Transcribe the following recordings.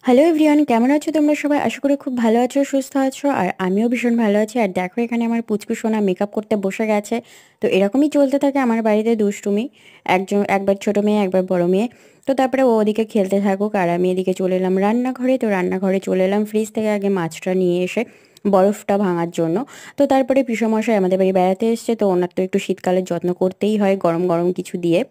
Hello everyone, কেমন আছো তোমরা সবাই? আশা করি খুব ভালো আছো, সুস্থ আছো। আর আমিও ভীষণ ভালো আছি। আর দেখো, এখানে আমার পুচকু সোনা মেকআপ করতে বসে গেছে। তো এরকমই চলতে থাকে আমার বাড়িতে দুষ্টুমি। একবার ছোট মেয়ে, একবার বড় মেয়ে। তো তারপরে ও ওদিকে খেলতে থাকুক, আর আমি এদিকে চলে এলাম রান্নাঘরে। তো রান্নাঘরে চলে এলাম ফ্রিজ থেকে আগে মাছটা নিয়ে এসে বরফটা ভাঙার জন্য। তো তারপরে পিসমশাই আমাদের বাড়ি বেড়াতে এসছে, তো ওনার তো একটু শীতকালের যত্ন করতেই হয় গরম গরম কিছু দিয়ে।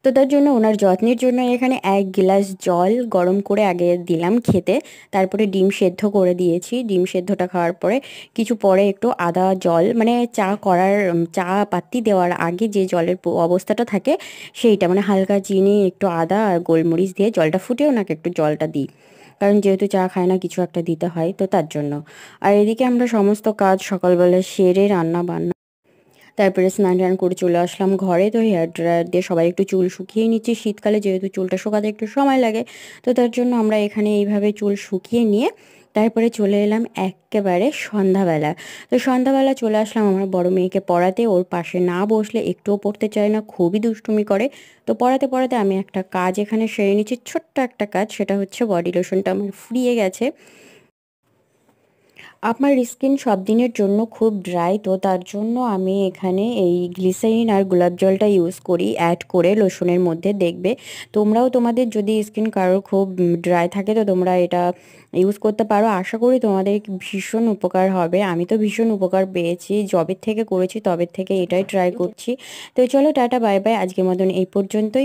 তো তার জন্য ওনার যত্নের জন্য এখানে ১ গ্লাস জল গরম করে আগে দিলাম খেতে। তারপরে ডিম সেদ্ধ করে দিয়েছি। ডিম সেদ্ধটা খাওয়ার পরে কিছু পরে একটু আদা জল, মানে চা করার চা পাত্তি দেওয়ার আগে যে জলের অবস্থাটা থাকে সেইটা, মানে হালকা চিনি, একটু আদা আর গোলমরিচ দিয়ে জলটা ফুটিয়ে ওনাকে একটু জলটা দিই। কারণ যেহেতু চা খায় না, কিছু একটা দিতে হয়, তো তার জন্য। আর এদিকে আমরা সমস্ত কাজ সকালবেলা সেরে রান্না বান্না, তারপরে স্নান টান করে চলে আসলাম ঘরে। তো হেয়ার ড্রায়ার দিয়ে সবাই একটু চুল শুকিয়ে নিচ্ছি, শীতকালে যেহেতু চুলটা শুকাতে একটু সময় লাগে। তো তার জন্য আমরা এখানে এইভাবে চুল শুকিয়ে নিয়ে তারপরে চলে এলাম একেবারে সন্ধ্যাবেলা। তো সন্ধ্যাবেলা চলে আসলাম আমার বড় মেয়েকে পড়াতে। ওর পাশে না বসলে একটুও পড়তে চায় না, খুবই দুষ্টুমি করে। তো পড়াতে পড়াতে আমি একটা কাজ এখানে সেরে নিচ্ছি, ছোট্ট একটা কাজ। সেটা হচ্ছে বডি লোশনটা আমার ফুরিয়ে গেছে। আমার স্কিন সব দিনের জন্য খুব ড্রাই, তো তার জন্য আমি এখানে এই গ্লিসারিন আর গোলাপ জলটা ইউজ করি অ্যাড করে লোশনের মধ্যে। দেখবে তোমরাও, তোমাদের যদি স্কিন কারোর খুব ড্রাই থাকে, তো তোমরা এটা ইউজ করতে পারো। আশা করি তোমাদের ভীষণ উপকার হবে। আমি তো ভীষণ উপকার পেয়েছি, যবের থেকে করেছি তবের থেকে এটাই ট্রাই করছি। তো চলো, টাটা বাই বাই, আজকের মতন এই পর্যন্তই।